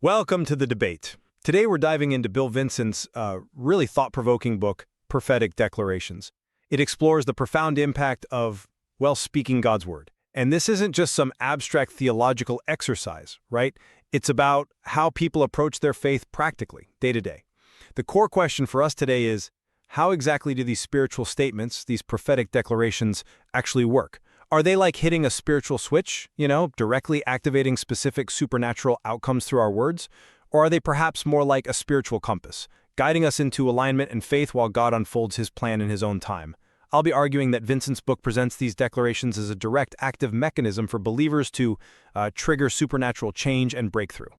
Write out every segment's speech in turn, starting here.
Welcome to the debate. Today we're diving into Bill Vincent's really thought-provoking book, Prophetic Declarations. It explores the profound impact of, speaking God's word. And this isn't just some abstract theological exercise, right? It's about how people approach their faith practically, day to day. The core question for us today is, how exactly do these spiritual statements, these prophetic declarations, actually work? Are they like hitting a spiritual switch, directly activating specific supernatural outcomes through our words? Or are they perhaps more like a spiritual compass, guiding us into alignment and faith while God unfolds his plan in his own time? I'll be arguing that Vincent's book presents these declarations as a direct active mechanism for believers to trigger supernatural change and breakthrough.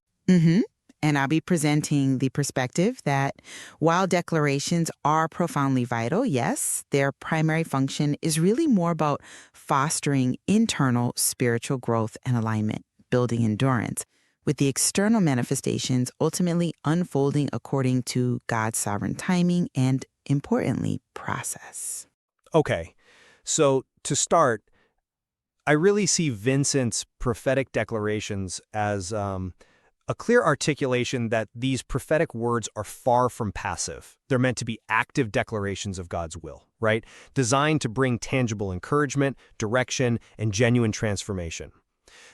And I'll be presenting the perspective that while declarations are profoundly vital, yes, their primary function is really more about fostering internal spiritual growth and alignment, building endurance, with the external manifestations ultimately unfolding according to God's sovereign timing and, importantly, process. Okay, so to start, I really see Vincent's prophetic declarations as a clear articulation that these prophetic words are far from passive. They're meant to be active declarations of God's will, right? Designed to bring tangible encouragement, direction, and genuine transformation.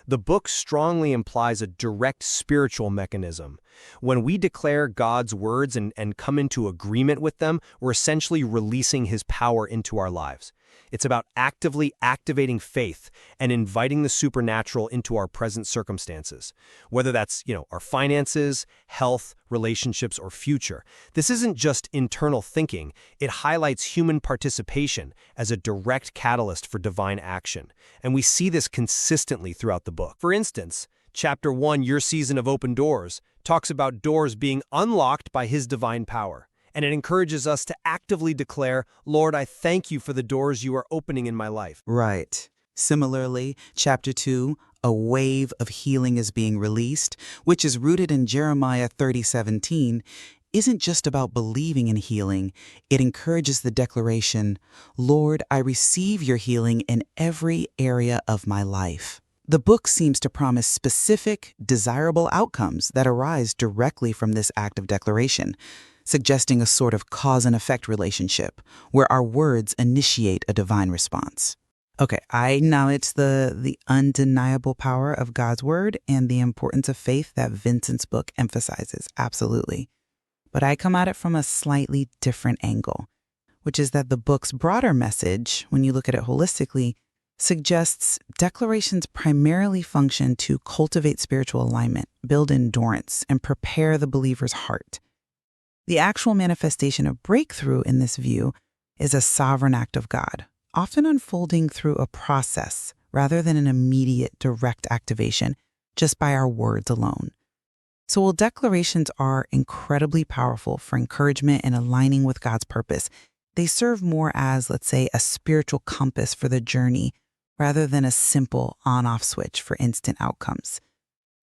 The book strongly implies a direct spiritual mechanism. When we declare God's words and come into agreement with them, we're essentially releasing his power into our lives. It's about actively activating faith and inviting the supernatural into our present circumstances, whether that's, our finances, health, relationships, or future. This isn't just internal thinking. It highlights human participation as a direct catalyst for divine action. And we see this consistently throughout the book. For instance, Chapter 1, Your Season of Open Doors, talks about doors being unlocked by his divine power. And it encourages us to actively declare, Lord, I thank you for the doors you are opening in my life. Right. Similarly, Chapter 2, a wave of healing is being released, which is rooted in Jeremiah 30:17, isn't just about believing in healing. It encourages the declaration, Lord, I receive your healing in every area of my life. The book seems to promise specific, desirable outcomes that arise directly from this act of declaration, suggesting a sort of cause and effect relationship where our words initiate a divine response. Okay, I acknowledge the undeniable power of God's word and the importance of faith that Vincent's book emphasizes, absolutely. But I come at it from a slightly different angle, which is that the book's broader message, when you look at it holistically, suggests declarations primarily function to cultivate spiritual alignment, build endurance, and prepare the believer's heart. The actual manifestation of breakthrough in this view is a sovereign act of God, often unfolding through a process rather than an immediate direct activation just by our words alone. So while declarations are incredibly powerful for encouragement and aligning with God's purpose, they serve more as, let's say, a spiritual compass for the journey rather than a simple on-off switch for instant outcomes.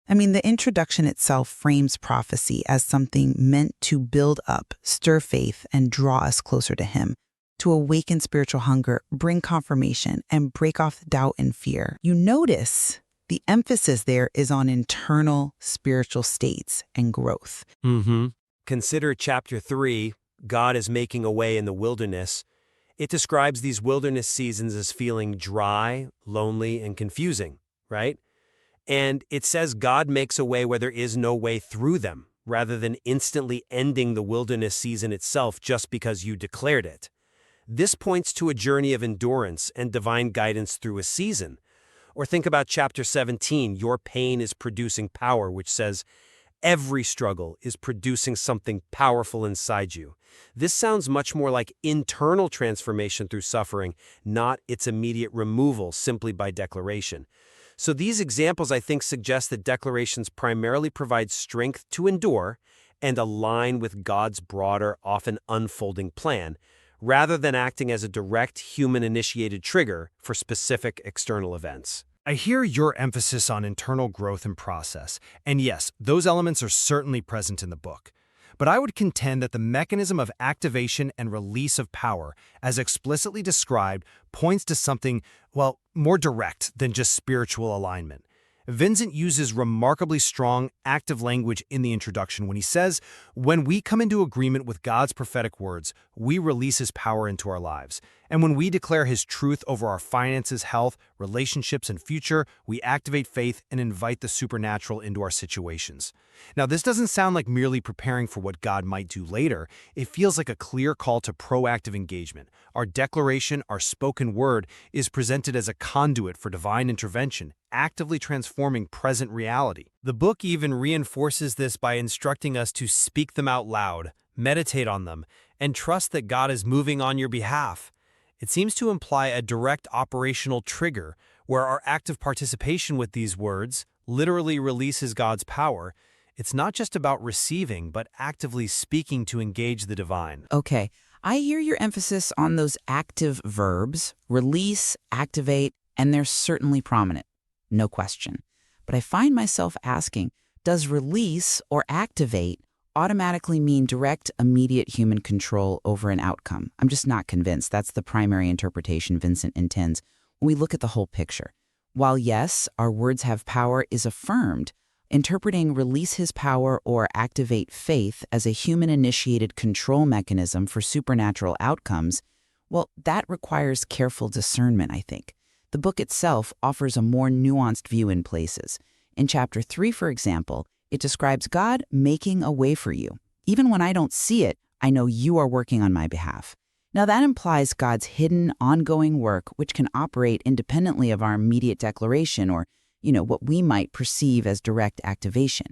The introduction itself frames prophecy as something meant to build up, stir faith, and draw us closer to him, to awaken spiritual hunger, bring confirmation, and break off doubt and fear. You notice the emphasis there is on internal spiritual states and growth. Consider Chapter 3, God is making a way in the wilderness. It describes these wilderness seasons as feeling dry, lonely, and confusing, right? And it says God makes a way where there is no way through them, rather than instantly ending the wilderness season itself just because you declared it. This points to a journey of endurance and divine guidance through a season. Or think about Chapter 17, Your Pain is Producing Power, which says, every struggle is producing something powerful inside you. This sounds much more like internal transformation through suffering, not its immediate removal simply by declaration. So these examples, I think, suggest that declarations primarily provide strength to endure and align with God's broader, often unfolding plan, rather than acting as a direct human-initiated trigger for specific external events. I hear your emphasis on internal growth and process, and yes, those elements are certainly present in the book. But I would contend that the mechanism of activation and release of power, as explicitly described, points to something, more direct than just spiritual alignment. Vincent uses remarkably strong, active language in the introduction when he says, "When we come into agreement with God's prophetic words, we release His power into our lives. And when we declare His truth over our finances, health, relationships, and future, we activate faith and invite the supernatural into our situations." Now, this doesn't sound like merely preparing for what God might do later. It feels like a clear call to proactive engagement. Our declaration, our spoken word, is presented as a conduit for divine intervention, actively transforming present reality. The book even reinforces this by instructing us to speak them out loud, meditate on them, and trust that God is moving on your behalf. It seems to imply a direct operational trigger where our active participation with these words literally releases God's power. It's not just about receiving, but actively speaking to engage the divine. Okay, I hear your emphasis on those active verbs, release, activate, and they're certainly prominent. No question. But I find myself asking, does release or activate automatically mean direct, immediate human control over an outcome? I'm just not convinced that's the primary interpretation Vincent intends when we look at the whole picture. While yes, our words have power is affirmed, interpreting release his power or activate faith as a human-initiated control mechanism for supernatural outcomes, well, that requires careful discernment, I think. The book itself offers a more nuanced view in places. In chapter 3, for example, it describes God making a way for you. Even when I don't see it, I know you are working on my behalf. Now that implies God's hidden, ongoing work, which can operate independently of our immediate declaration or what we might perceive as direct activation.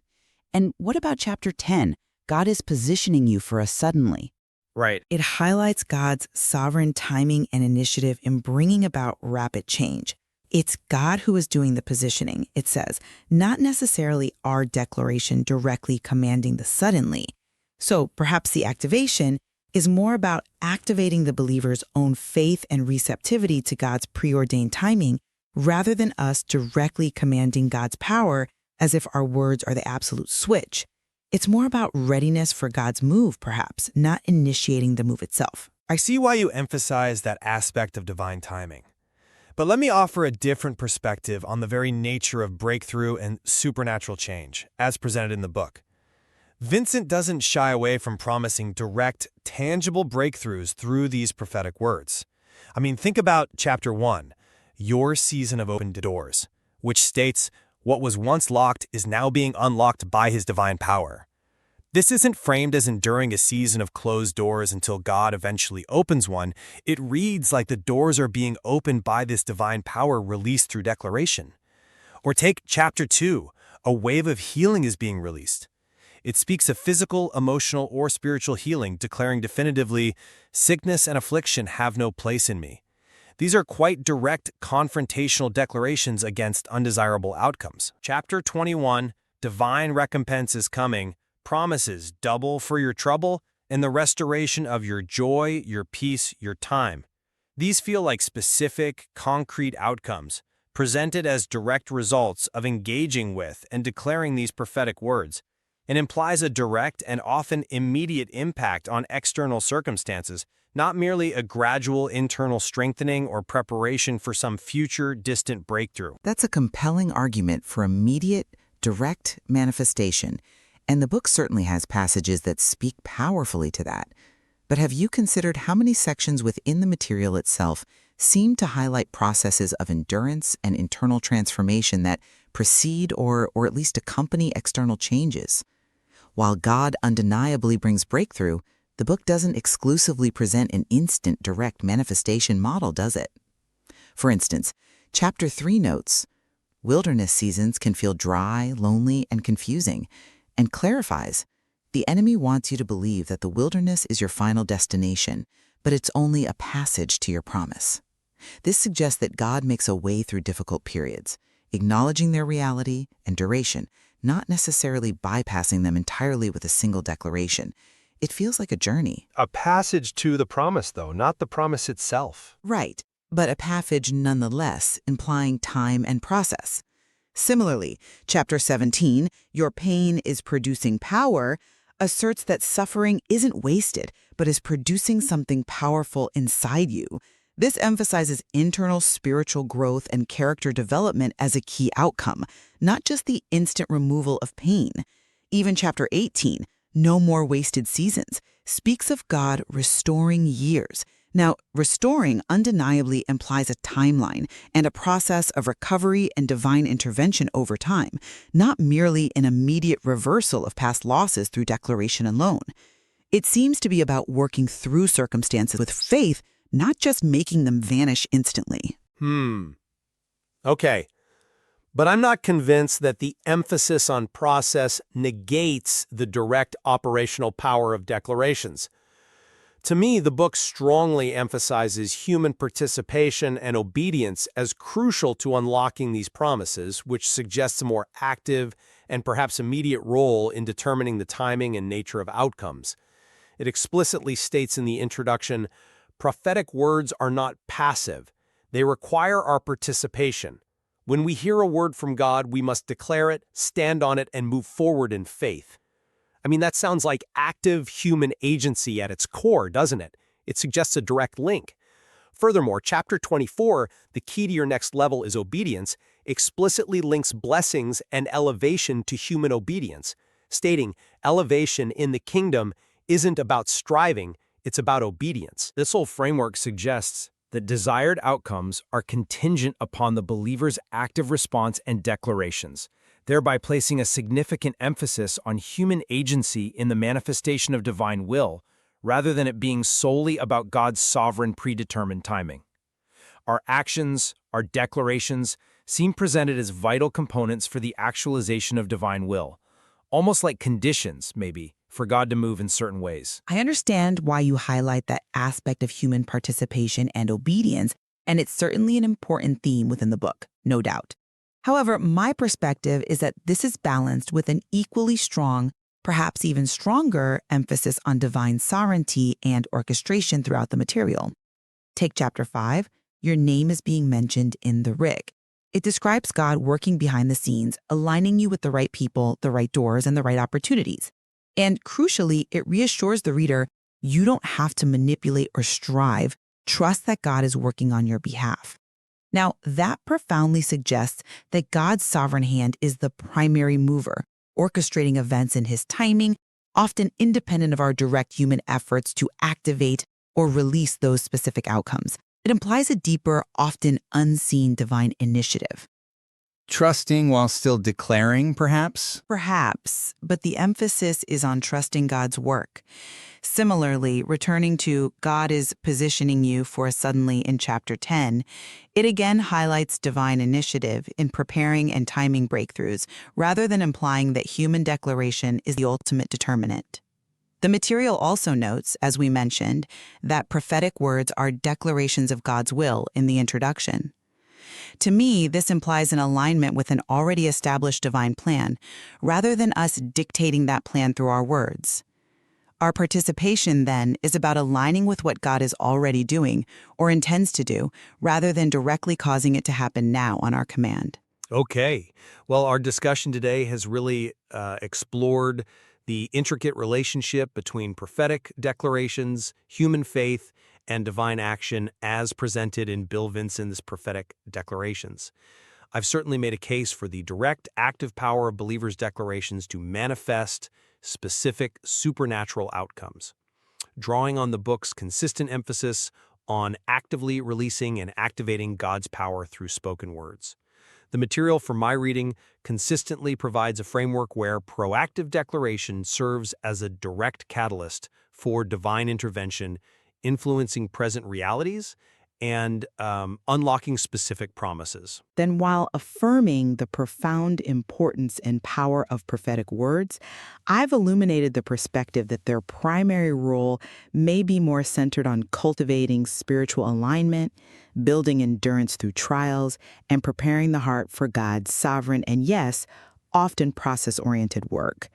And what about chapter 10? God is positioning you for a suddenly. Right. It highlights God's sovereign timing and initiative in bringing about rapid change. It's God who is doing the positioning, it says, not necessarily our declaration directly commanding the suddenly. So perhaps the activation is more about activating the believer's own faith and receptivity to God's preordained timing rather than us directly commanding God's power as if our words are the absolute switch. It's more about readiness for God's move, perhaps, not initiating the move itself. I see why you emphasize that aspect of divine timing. But let me offer a different perspective on the very nature of breakthrough and supernatural change, as presented in the book. Vincent doesn't shy away from promising direct, tangible breakthroughs through these prophetic words. I mean, think about chapter 1, Your Season of Open Doors, which states, "What was once locked is now being unlocked by His divine power." This isn't framed as enduring a season of closed doors until God eventually opens one. It reads like the doors are being opened by this divine power released through declaration. Or take chapter 2, a wave of healing is being released. It speaks of physical, emotional, or spiritual healing, declaring definitively, "Sickness and affliction have no place in me." These are quite direct, confrontational declarations against undesirable outcomes. Chapter 21, Divine Recompense is Coming, promises double for your trouble and the restoration of your joy, your peace, your time. These feel like specific, concrete outcomes, presented as direct results of engaging with and declaring these prophetic words, and implies a direct and often immediate impact on external circumstances, not merely a gradual internal strengthening or preparation for some future distant breakthrough. That's a compelling argument for immediate, direct manifestation, and the book certainly has passages that speak powerfully to that. But have you considered how many sections within the material itself seem to highlight processes of endurance and internal transformation that precede or at least accompany external changes? While God undeniably brings breakthrough, the book doesn't exclusively present an instant direct manifestation model, does it? For instance, chapter 3 notes, wilderness seasons can feel dry, lonely, and confusing, and clarifies, the enemy wants you to believe that the wilderness is your final destination, but it's only a passage to your promise. This suggests that God makes a way through difficult periods, acknowledging their reality and duration, not necessarily bypassing them entirely with a single declaration. It feels like a journey. A passage to the promise, though, not the promise itself. Right, but a passage nonetheless, implying time and process. Similarly, chapter 17, Your Pain is Producing Power, asserts that suffering isn't wasted, but is producing something powerful inside you. This emphasizes internal spiritual growth and character development as a key outcome, not just the instant removal of pain. Even chapter 18, No More Wasted Seasons, speaks of God restoring years. Now, restoring undeniably implies a timeline and a process of recovery and divine intervention over time, not merely an immediate reversal of past losses through declaration alone. It seems to be about working through circumstances with faith, not just making them vanish instantly. Okay. But I'm not convinced that the emphasis on process negates the direct operational power of declarations. To me, the book strongly emphasizes human participation and obedience as crucial to unlocking these promises, which suggests a more active and perhaps immediate role in determining the timing and nature of outcomes. It explicitly states in the introduction, prophetic words are not passive. They require our participation. When we hear a word from God, we must declare it, stand on it, and move forward in faith. I mean, that sounds like active human agency at its core, doesn't it? It suggests a direct link. Furthermore, chapter 24, The Key to Your Next Level is Obedience, explicitly links blessings and elevation to human obedience, stating elevation in the kingdom isn't about striving, it's about obedience. This whole framework suggests that desired outcomes are contingent upon the believer's active response and declarations, thereby placing a significant emphasis on human agency in the manifestation of divine will, rather than it being solely about God's sovereign predetermined timing. Our actions, our declarations, seem presented as vital components for the actualization of divine will, almost like conditions, maybe, for God to move in certain ways. I understand why you highlight that aspect of human participation and obedience, and it's certainly an important theme within the book, no doubt. However, my perspective is that this is balanced with an equally strong, perhaps even stronger, emphasis on divine sovereignty and orchestration throughout the material. Take chapter 5, Your Name is Being Mentioned in the Rig. It describes God working behind the scenes, aligning you with the right people, the right doors, and the right opportunities. And crucially, it reassures the reader, you don't have to manipulate or strive. Trust that God is working on your behalf. Now, that profoundly suggests that God's sovereign hand is the primary mover, orchestrating events in his timing, often independent of our direct human efforts to activate or release those specific outcomes. It implies a deeper, often unseen divine initiative. Trusting while still declaring, perhaps? Perhaps, but the emphasis is on trusting God's work. Similarly, returning to God is positioning you for suddenly in chapter 10, it again highlights divine initiative in preparing and timing breakthroughs, rather than implying that human declaration is the ultimate determinant. The material also notes, as we mentioned, that prophetic words are declarations of God's will in the introduction. To me, this implies an alignment with an already established divine plan, rather than us dictating that plan through our words. Our participation, then, is about aligning with what God is already doing or intends to do, rather than directly causing it to happen now on our command. Okay. Well, our discussion today has really explored the intricate relationship between prophetic declarations, human faith, and divine action as presented in Bill Vinson's prophetic declarations. I've certainly made a case for the direct, active power of believers' declarations to manifest specific supernatural outcomes, drawing on the book's consistent emphasis on actively releasing and activating God's power through spoken words. The material for my reading consistently provides a framework where proactive declaration serves as a direct catalyst for divine intervention, influencing present realities and unlocking specific promises. Then, while affirming the profound importance and power of prophetic words, I've illuminated the perspective that their primary role may be more centered on cultivating spiritual alignment, building endurance through trials, and preparing the heart for God's sovereign and, yes, often process-oriented work.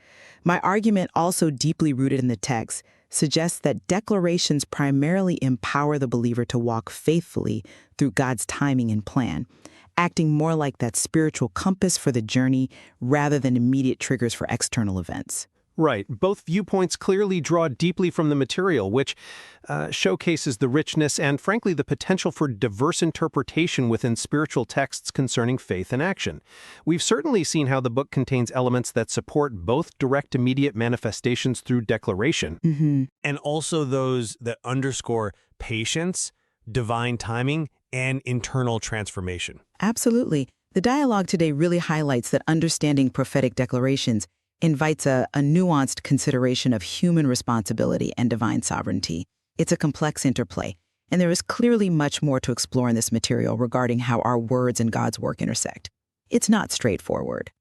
My argument, also deeply rooted in the text, suggests that declarations primarily empower the believer to walk faithfully through God's timing and plan, acting more like that spiritual compass for the journey rather than immediate triggers for external events. Right. Both viewpoints clearly draw deeply from the material, which showcases the richness and, frankly, the potential for diverse interpretation within spiritual texts concerning faith and action. We've certainly seen how the book contains elements that support both direct immediate manifestations through declaration. And also those that underscore patience, divine timing, and internal transformation. Absolutely. The dialogue today really highlights that understanding prophetic declarations invites a nuanced consideration of human responsibility and divine sovereignty. It's a complex interplay, and there is clearly much more to explore in this material regarding how our words and God's work intersect. It's not straightforward.